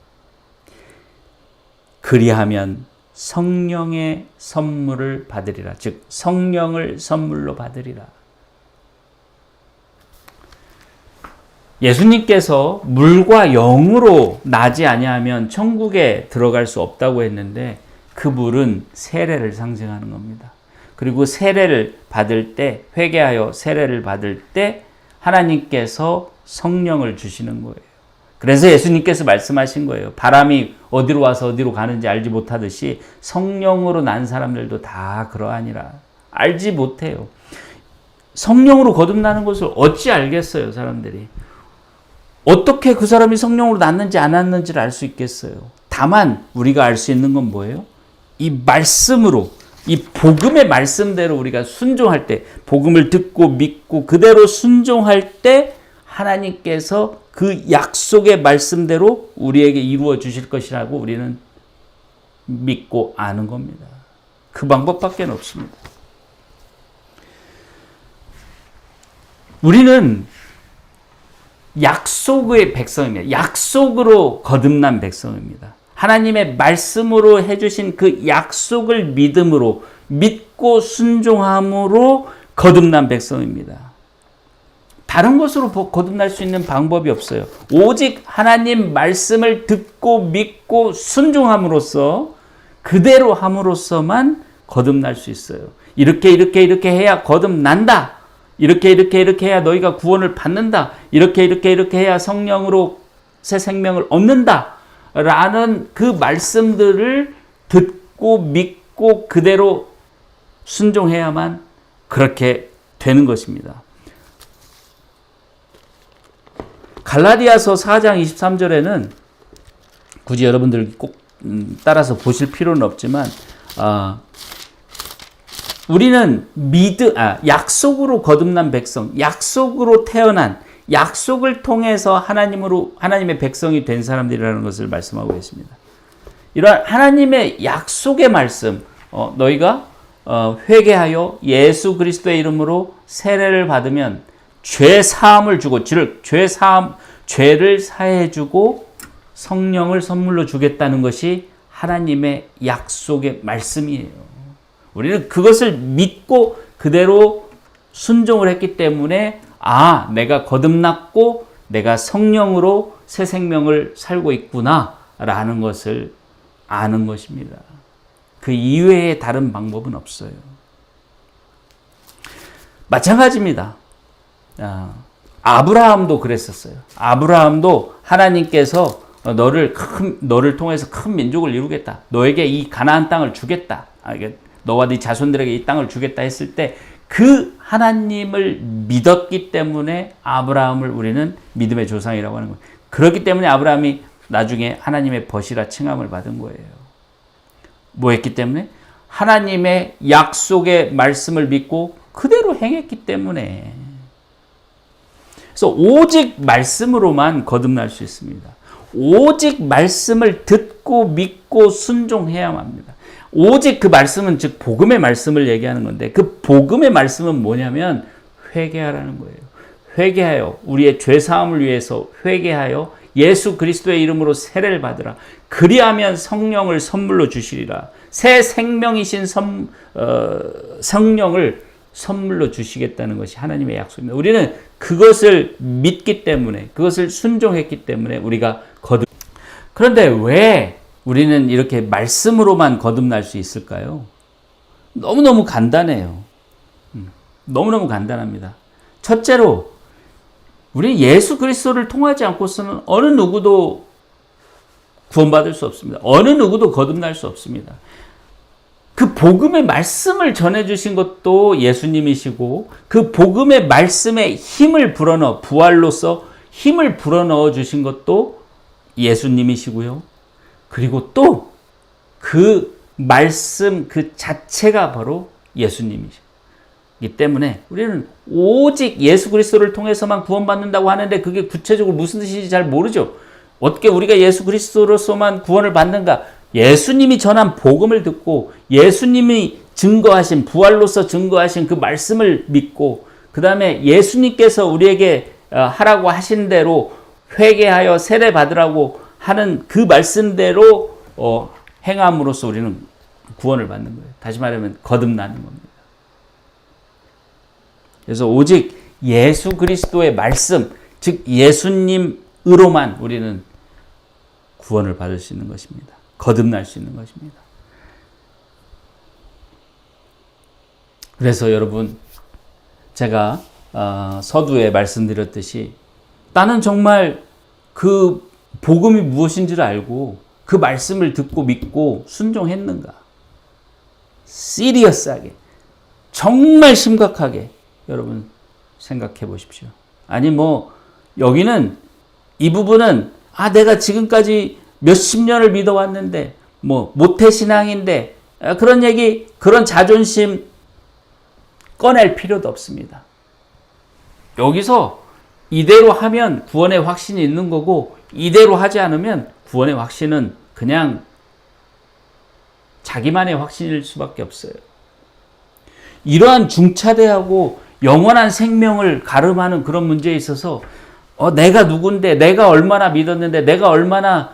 그리하면 성령의 선물을 받으리라. 즉 성령을 선물로 받으리라. 예수님께서 물과 영으로 나지 아니하면 천국에 들어갈 수 없다고 했는데 그 물은 세례를 상징하는 겁니다. 그리고 세례를 받을 때 회개하여 세례를 받을 때 하나님께서 성령을 주시는 거예요. 그래서 예수님께서 말씀하신 거예요. 바람이 어디로 와서 어디로 가는지 알지 못하듯이 성령으로 난 사람들도 다 그러하니라. 알지 못해요. 성령으로 거듭나는 것을 어찌 알겠어요, 사람들이. 어떻게 그 사람이 성령으로 났는지 안 났는지를 알 수 있겠어요. 다만 우리가 알 수 있는 건 뭐예요? 이 말씀으로, 이 복음의 말씀대로 우리가 순종할 때, 복음을 듣고 믿고 그대로 순종할 때 하나님께서 그 약속의 말씀대로 우리에게 이루어 주실 것이라고 우리는 믿고 아는 겁니다. 그 방법밖에 없습니다. 우리는 약속의 백성입니다. 약속으로 거듭난 백성입니다. 하나님의 말씀으로 해주신 그 약속을 믿음으로 믿고 순종함으로 거듭난 백성입니다. 다른 것으로 거듭날 수 있는 방법이 없어요. 오직 하나님 말씀을 듣고 믿고 순종함으로써 그대로 함으로써만 거듭날 수 있어요. 이렇게 해야 거듭난다. 이렇게 해야 너희가 구원을 받는다. 이렇게 해야 성령으로 새 생명을 얻는다. 라는 그 말씀들을 듣고 믿고 그대로 순종해야만 그렇게 되는 것입니다. 갈라디아서 4장 23절에는 굳이 여러분들 꼭 따라서 보실 필요는 없지만 우리는 약속으로 거듭난 백성, 약속으로 태어난, 약속을 통해서 하나님의 백성이 된 사람들이라는 것을 말씀하고 있습니다. 이러한 하나님의 약속의 말씀, 너희가 회개하여 예수 그리스도의 이름으로 세례를 받으면 죄 사함을 주고, 죄를 사해 주고 성령을 선물로 주겠다는 것이 하나님의 약속의 말씀이에요. 우리는 그것을 믿고 그대로 순종을 했기 때문에 내가 거듭났고 내가 성령으로 새 생명을 살고 있구나라는 것을 아는 것입니다. 그 이외에 다른 방법은 없어요. 마찬가지입니다. 아브라함도 그랬었어요. 아브라함도 하나님께서 너를 통해서 큰 민족을 이루겠다. 너에게 이 가나안 땅을 주겠다. 너와 네 자손들에게 이 땅을 주겠다 했을 때 그 하나님을 믿었기 때문에 아브라함을 우리는 믿음의 조상이라고 하는 거예요. 그렇기 때문에 아브라함이 나중에 하나님의 벗이라 칭함을 받은 거예요. 뭐 했기 때문에? 하나님의 약속의 말씀을 믿고 그대로 행했기 때문에. 그래서 오직 말씀으로만 거듭날 수 있습니다. 오직 말씀을 듣고 믿고 순종해야만 합니다. 오직 그 말씀은 즉 복음의 말씀을 얘기하는 건데 그 복음의 말씀은 뭐냐면 회개하라는 거예요. 회개하여 우리의 죄사함을 위해서 회개하여 예수 그리스도의 이름으로 세례를 받으라. 그리하면 성령을 선물로 주시리라. 새 생명이신 성령을 선물로 주시겠다는 것이 하나님의 약속입니다. 우리는 그것을 믿기 때문에 그것을 순종했기 때문에 우리가 그런데 왜 우리는 이렇게 말씀으로만 거듭날 수 있을까요? 너무너무 간단해요. 너무너무 간단합니다. 첫째로 우리는 예수 그리스도를 통하지 않고서는 어느 누구도 구원받을 수 없습니다. 어느 누구도 거듭날 수 없습니다. 그 복음의 말씀을 전해주신 것도 예수님이시고 그 복음의 말씀에 힘을 불어넣어 부활로서 힘을 불어넣어 주신 것도 예수님이시고요. 그리고 또 그 말씀 그 자체가 바로 예수님이시기 때문에 우리는 오직 예수 그리스도를 통해서만 구원받는다고 하는데 그게 구체적으로 무슨 뜻인지 잘 모르죠. 어떻게 우리가 예수 그리스도로서만 구원을 받는가? 예수님이 전한 복음을 듣고 예수님이 증거하신 부활로서 증거하신 그 말씀을 믿고 그 다음에 예수님께서 우리에게 하라고 하신 대로 회개하여 세례 받으라고 하는 그 말씀대로 행함으로써 우리는 구원을 받는 거예요. 다시 말하면 거듭나는 겁니다. 그래서 오직 예수 그리스도의 말씀, 즉 예수님으로만 우리는 구원을 받을 수 있는 것입니다. 거듭날 수 있는 것입니다. 그래서 여러분 제가 서두에 말씀드렸듯이 나는 정말 그 복음이 무엇인지를 알고 그 말씀을 듣고 믿고 순종했는가? 시리어스하게 정말 심각하게 여러분 생각해 보십시오. 아니 여기는 이 부분은 내가 지금까지 몇십 년을 믿어왔는데 모태신앙인데 그런 얘기 그런 자존심 꺼낼 필요도 없습니다. 여기서 이대로 하면 구원의 확신이 있는 거고 이대로 하지 않으면 구원의 확신은 그냥 자기만의 확신일 수밖에 없어요. 이러한 중차대하고 영원한 생명을 가름하는 그런 문제에 있어서 내가 누군데 내가 얼마나 믿었는데 내가 얼마나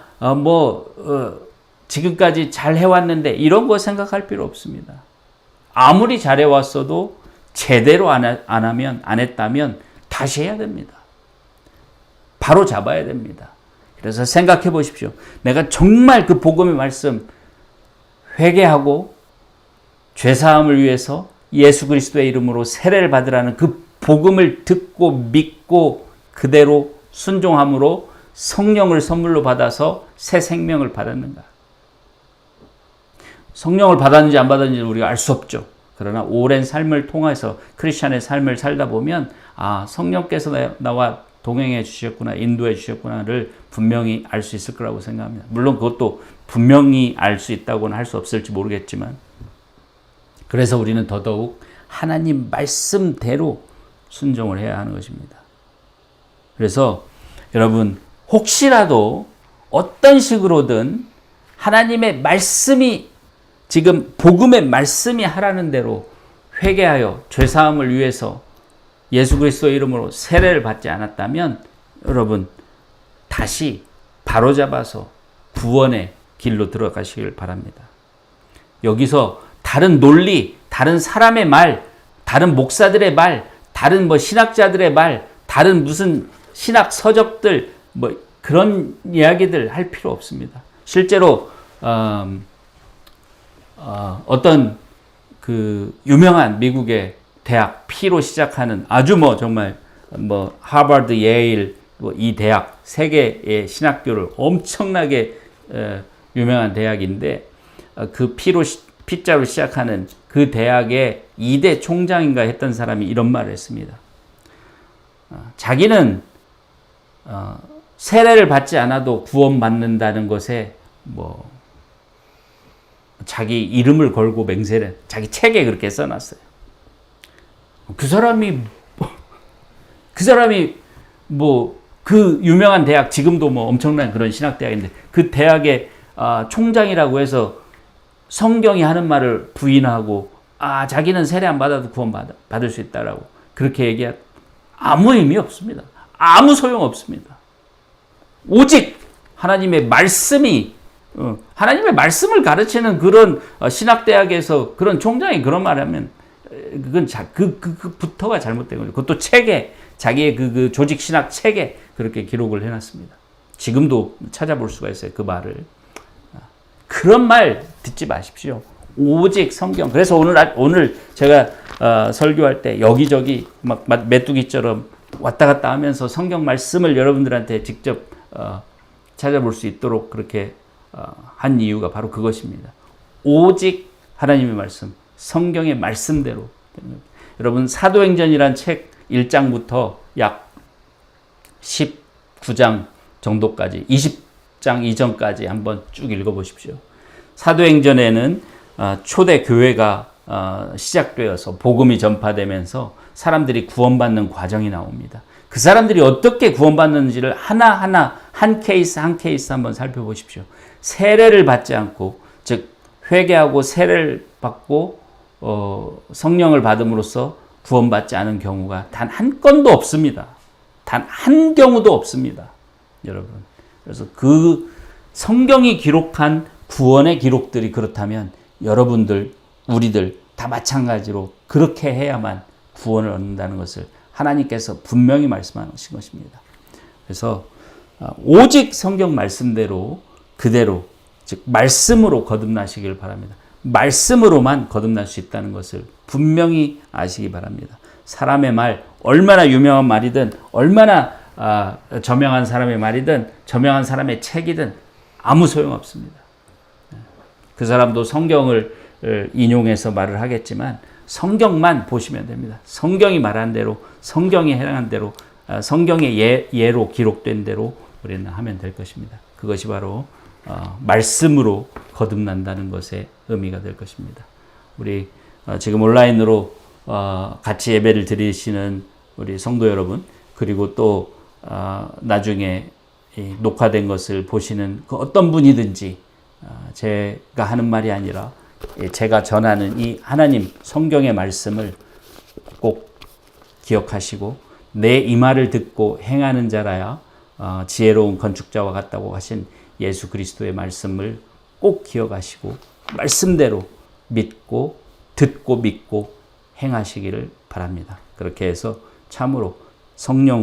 지금까지 잘 해왔는데 이런 거 생각할 필요 없습니다. 아무리 잘해왔어도 제대로 안 했다면 다시 해야 됩니다. 바로 잡아야 됩니다. 그래서 생각해 보십시오. 내가 정말 그 복음의 말씀 회개하고 죄사함을 위해서 예수 그리스도의 이름으로 세례를 받으라는 그 복음을 듣고 믿고 그대로 순종함으로 성령을 선물로 받아서 새 생명을 받았는가? 성령을 받았는지 안 받았는지 우리가 알 수 없죠. 그러나 오랜 삶을 통해서 크리스찬의 삶을 살다 보면 성령께서 나와 동행해 주셨구나, 인도해 주셨구나를 분명히 알 수 있을 거라고 생각합니다. 물론 그것도 분명히 알 수 있다고는 할 수 없을지 모르겠지만 그래서 우리는 더더욱 하나님 말씀대로 순종을 해야 하는 것입니다. 그래서 여러분 혹시라도 어떤 식으로든 하나님의 말씀이 지금 복음의 말씀이 하라는 대로 회개하여 죄사함을 위해서 예수 그리스도의 이름으로 세례를 받지 않았다면 여러분 다시 바로잡아서 구원의 길로 들어가시길 바랍니다. 여기서 다른 논리, 다른 사람의 말, 다른 목사들의 말, 다른 신학자들의 말, 다른 무슨 신학 서적들 그런 이야기들 할 필요 없습니다. 실제로 어떤 그 유명한 미국의 대학 P로 시작하는 아주 정말 하버드, 예일 이 대학 세 개의 신학교를 엄청나게 유명한 대학인데 그 P자로 시작하는 그 대학의 2대 총장인가 했던 사람이 이런 말을 했습니다. 자기는 세례를 받지 않아도 구원받는다는 것에 자기 이름을 걸고 맹세를 자기 책에 그렇게 써놨어요. 그 사람이 그 유명한 대학 지금도 엄청난 그런 신학대학인데 그 대학의 총장이라고 해서 성경이 하는 말을 부인하고 자기는 세례 안 받아도 구원 받을 수 있다라고 그렇게 얘기할 아무 의미 없습니다. 아무 소용 없습니다. 오직 하나님의 말씀이 하나님의 말씀을 가르치는 그런 신학대학에서 그런 총장이 그런 말을 하면 그건 그부터가 잘못된 거죠. 그것도 책에 자기의 그 조직 신학 책에 그렇게 기록을 해놨습니다. 지금도 찾아볼 수가 있어요. 그 말을. 그런 말 듣지 마십시오. 오직 성경. 그래서 오늘 제가 설교할 때 여기저기 막 메뚜기처럼 왔다 갔다 하면서 성경 말씀을 여러분들한테 직접 찾아볼 수 있도록 그렇게 한 이유가 바로 그것입니다. 오직 하나님의 말씀, 성경의 말씀대로. 여러분 사도행전이란 책 1장부터 약 19장 정도까지 20장 이전까지 한번 쭉 읽어보십시오. 사도행전에는 초대 교회가 시작되어서 복음이 전파되면서 사람들이 구원받는 과정이 나옵니다. 그 사람들이 어떻게 구원받는지를 하나하나 한 케이스 한 케이스 한번 살펴보십시오. 세례를 받지 않고 즉 회개하고 세례를 받고 성령을 받음으로써 구원받지 않은 경우가 단 한 건도 없습니다. 단 한 경우도 없습니다. 여러분. 그래서 그 성경이 기록한 구원의 기록들이 그렇다면 여러분들, 우리들 다 마찬가지로 그렇게 해야만 구원을 얻는다는 것을 하나님께서 분명히 말씀하신 것입니다. 그래서 오직 성경 말씀대로 그대로 즉 말씀으로 거듭나시길 바랍니다. 말씀으로만 거듭날 수 있다는 것을 분명히 아시기 바랍니다. 사람의 말, 얼마나 유명한 말이든 얼마나 저명한 사람의 말이든 저명한 사람의 책이든 아무 소용없습니다. 그 사람도 성경을 인용해서 말을 하겠지만 성경만 보시면 됩니다. 성경이 말한 대로 성경에 해당한 대로 성경의 예로 기록된 대로 우리는 하면 될 것입니다. 그것이 바로 말씀으로 거듭난다는 것의 의미가 될 것입니다. 우리 지금 온라인으로 같이 예배를 드리시는 우리 성도 여러분, 그리고 또 나중에 녹화된 것을 보시는 그 어떤 분이든지 제가 하는 말이 아니라 제가 전하는 이 하나님 성경의 말씀을 꼭 기억하시고 내 이 말을 듣고 행하는 자라야 지혜로운 건축자와 같다고 하신 예수 그리스도의 말씀을 꼭 기억하시고 말씀대로 믿고 듣고 믿고 행하시기를 바랍니다. 그렇게 해서 참으로 성령